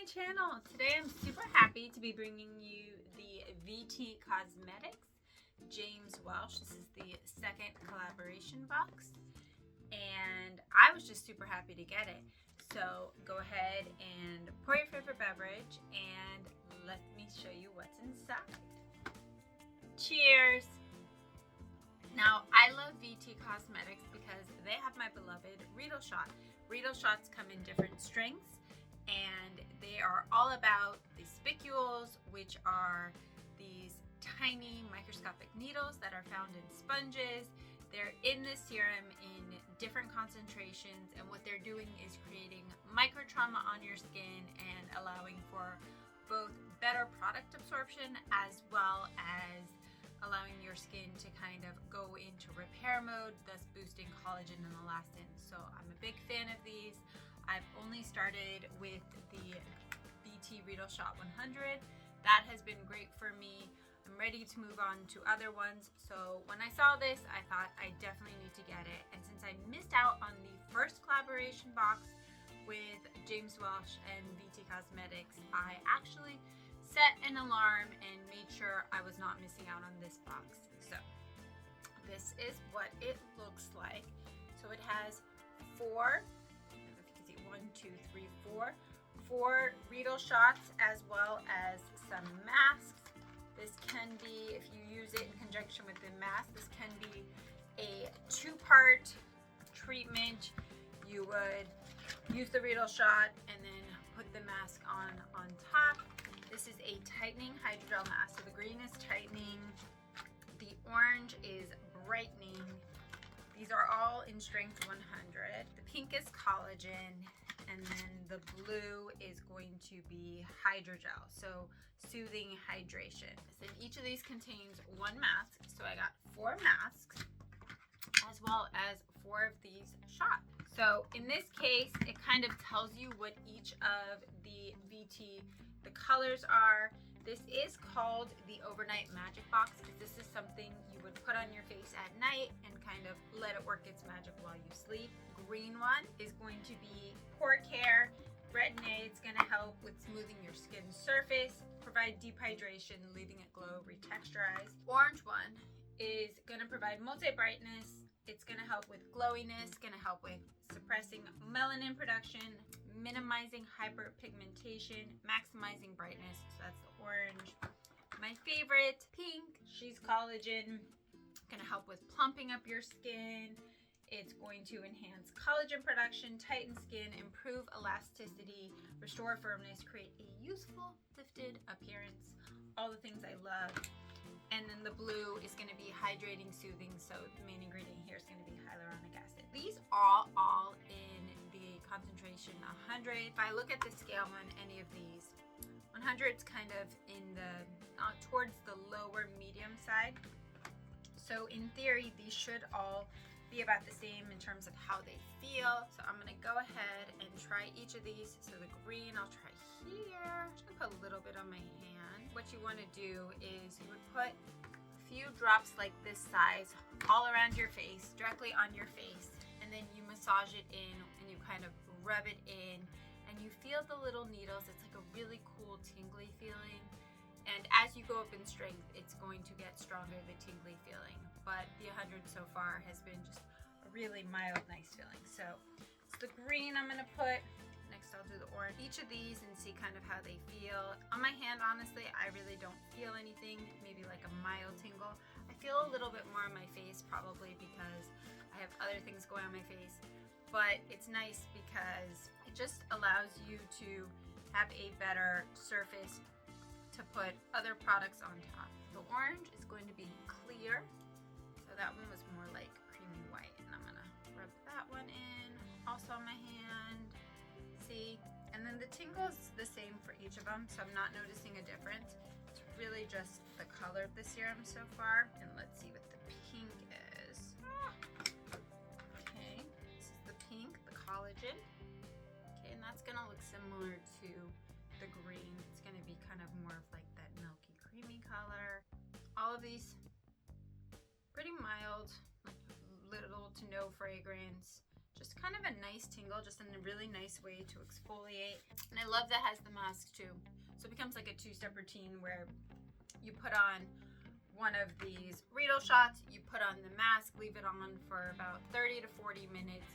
channel. Today I'm super happy to be bringing you the VT Cosmetics James Welsh. This is the second collaboration box and I was just super happy to get it. So go ahead and pour your favorite beverage and let me show you what's inside. Cheers! Now I love VT Cosmetics because they have my beloved Reedle Shot. Reedle Shots come in different strengths and they are all about the spicules, which are these tiny microscopic needles that are found in sponges. They're in the serum in different concentrations, and what they're doing is creating micro trauma on your skin and allowing for both better product absorption as well as allowing your skin to kind of go into repair mode, thus boosting collagen and elastin. So I'm a big fan of these. I've only started with the VT Reedle Shot 100. That has been great for me. I'm ready to move on to other ones. So when I saw this, I thought I definitely need to get it. And since I missed out on the first collaboration box with James Welsh and VT Cosmetics, I actually set an alarm and made sure I was not missing out on this box. So this is what it looks like. So it has four Reedle shots as well as some masks. This can be, if you use it in conjunction with the mask, this can be a two-part treatment. You would use the Reedle Shot and then put the mask on top. This is a tightening hydrogel mask. So the green is tightening, the orange is brightening. These are all in strength 100. The pink is collagen, and then the blue is going to be hydrogel, so soothing hydration. And each of these contains one mask, so I got 4 masks as well as 4 of these shots. So in this case, it kind of tells you what each of the colors are. This is called the overnight magic box because this is something you would put on your face at night and kind of let it work its magic while you sleep. Green one is going to be pore care. Rejuvenated is going to help with smoothing your skin surface, provide deep hydration, leaving it glow, retexturize. Orange one is going to provide multi-brightness. It's going to help with glowiness, going to help with suppressing melanin production, minimizing hyperpigmentation, maximizing brightness. So that's the orange. My favorite, pink, she's collagen, going to help with plumping up your skin. It's going to enhance collagen production, tighten skin, improve elasticity, restore firmness, create a youthful, lifted appearance. All the things I love. And then the blue is going to be hydrating, soothing. So the main ingredient here is going to be hyaluronic acid. These are all in the concentration 100. If I look at the scale on any of these, 100 is kind of in the towards the lower medium side. So in theory, these should all be about the same in terms of how they feel. So I'm gonna go ahead and try each of these. So the green, I'll try here. I'm just gonna put a little bit on my hand. What you wanna do is you would put a few drops like this size all around your face, directly on your face, and then you massage it in and you kind of rub it in and you feel the little needles. It's like a really cool tingly feeling. And as you go up in strength, it's going to get stronger, the tingly feeling. But the 100 so far has been just a really mild, nice feeling. So it's the green I'm gonna put. Next I'll do the orange. Each of these and see kind of how they feel. On my hand, honestly, I really don't feel anything, maybe like a mild tingle. I feel a little bit more on my face, probably because I have other things going on my face. But it's nice because it just allows you to have a better surface to put other products on top. The orange is going to be clear. So that one was more like creamy white. And I'm gonna rub that one in, also on my hand. See? And then the tingle is the same for each of them, so I'm not noticing a difference. It's really just the color of the serum so far. And let's see what the pink is. Okay, this is the pink, the collagen. Okay, and that's gonna look similar to the green. It's going to be kind of more of like that milky creamy color. All of these pretty mild, like little to no fragrance, just kind of a nice tingle, just in a really nice way to exfoliate. And I love that it has the mask too. So it becomes like a two-step routine where you put on one of these Reedle shots, you put on the mask, leave it on for about 30 to 40 minutes,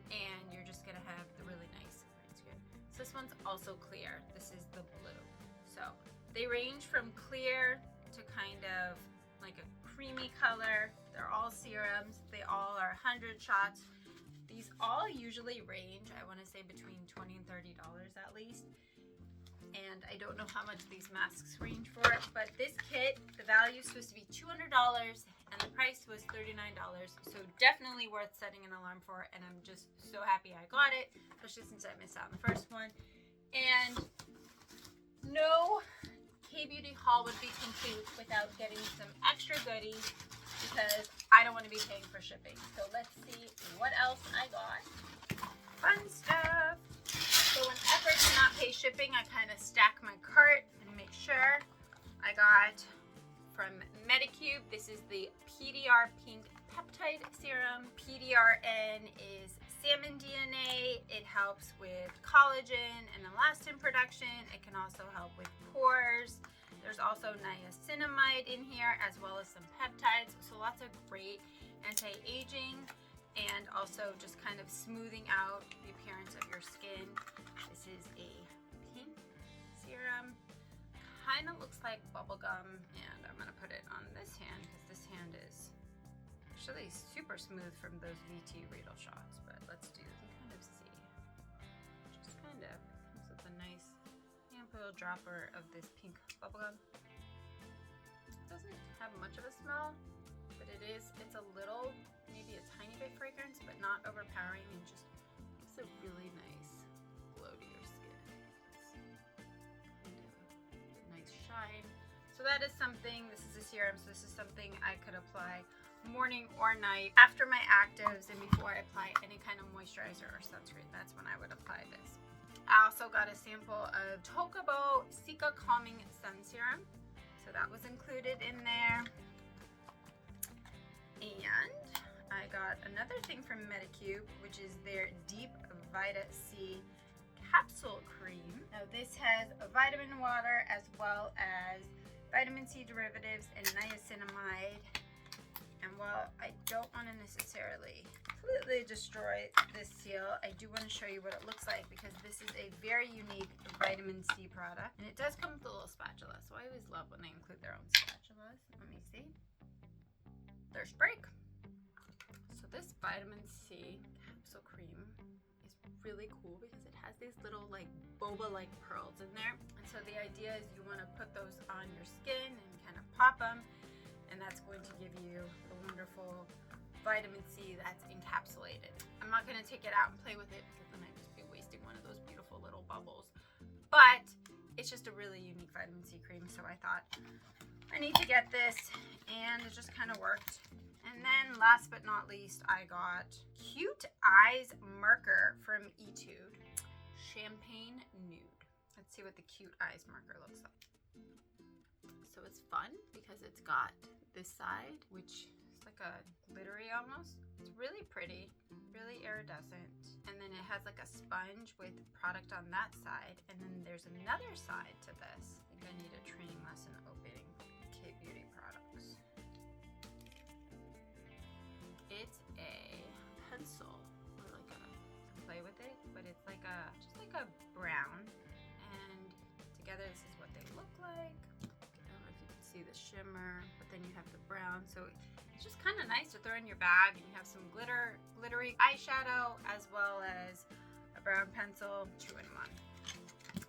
and you're just gonna have the really nice green skin. So this one's also clear. This is the blue. So they range from clear to kind of like a creamy color. They're all serums. They all are 100 shots. These all usually range, I want to say, between $20 and $30 at least. And I don't know how much these masks range for, but this kit, the value is supposed to be $200 and the price was $39. So definitely worth setting an alarm for, and I'm just so happy I got it, especially since I missed out on the first one. And no KBeauty haul would be complete without getting some extra goodies, because I don't want to be paying for shipping. So let's see what else I got. Fun stuff. So in effort to not pay shipping, I kind of stack my cart and make sure. I got from Medicube, this is the PDR Pink Peptide Serum. PDRN is salmon DNA. It helps with collagen and elastin production. It can also help with pores. There's also niacinamide in here, as well as some peptides. So lots of great anti-aging and also just kind of smoothing out the appearance of your skin. This is a pink serum. Kind of looks like bubblegum, and I'm gonna put it on this hand because this hand is actually super smooth from those VT Reedle Shots, but let's do, you can kind of see. Just kind of comes with a nice ample dropper of this pink bubblegum. It doesn't have much of a smell, but it's a little, maybe a tiny bit fragrance, but not overpowering, and just gives a really nice glow to your skin. It's kind of a nice shine. So that is something, this is a serum, so this is something I could apply morning or night after my actives and before I apply any kind of moisturizer or sunscreen. That's when I would apply this. I also got a sample of Tokobo Cica Calming Sun Serum. So that was included in there. And I got another thing from Medicube, which is their Deep Vita C Capsule Cream. Now this has a vitamin water as well as vitamin C derivatives and niacinamide. And while I don't want to necessarily completely destroy this seal, I do want to show you what it looks like, because this is a very unique vitamin C product. And it does come with a little spatula, so I always love when they include their own spatulas. Let me see. There's break. So this vitamin C capsule cream is really cool because it has these little like boba-like pearls in there. And so the idea is you want to put those on your skin and kind of pop them, and that's going to give you the wonderful vitamin C that's encapsulated. I'm not going to take it out and play with it because then I'd just be wasting one of those beautiful little bubbles. But it's just a really unique vitamin C cream, so I thought I need to get this, and it just kind of worked. And then last but not least, I got Cute Eyes Marker from Etude, Champagne Nude. Let's see what the Cute Eyes Marker looks like. So it's fun because it's got this side, which is like a glittery almost. It's really pretty, really iridescent. And then it has like a sponge with product on that side. And then there's another side to this. I think I need a training lesson opening KBeauty products. It's a pencil, or like a, play with it, but it's like a, just like a brown. And together this is what they look like. I don't know if you can see the shimmer, but then you have the brown. So it's just kind of nice to throw in your bag, and you have some glittery eyeshadow as well as a brown pencil, 2-in-1.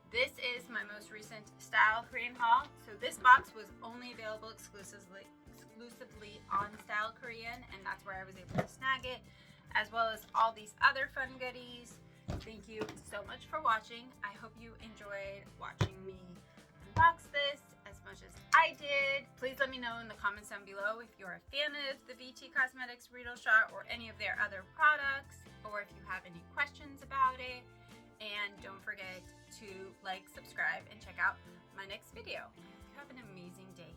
This is my most recent StyleKorean haul. So this box was only available exclusively on StyleKorean, and that's where I was able to snag it, as well as all these other fun goodies. Thank you so much for watching. I hope you enjoyed watching me unbox this as much as I did. Please let me know in the comments down below if you're a fan of the VT Cosmetics Reedle Shot or any of their other products, or if you have any questions about it. And don't forget to like, subscribe, and check out my next video. I hope you have an amazing day.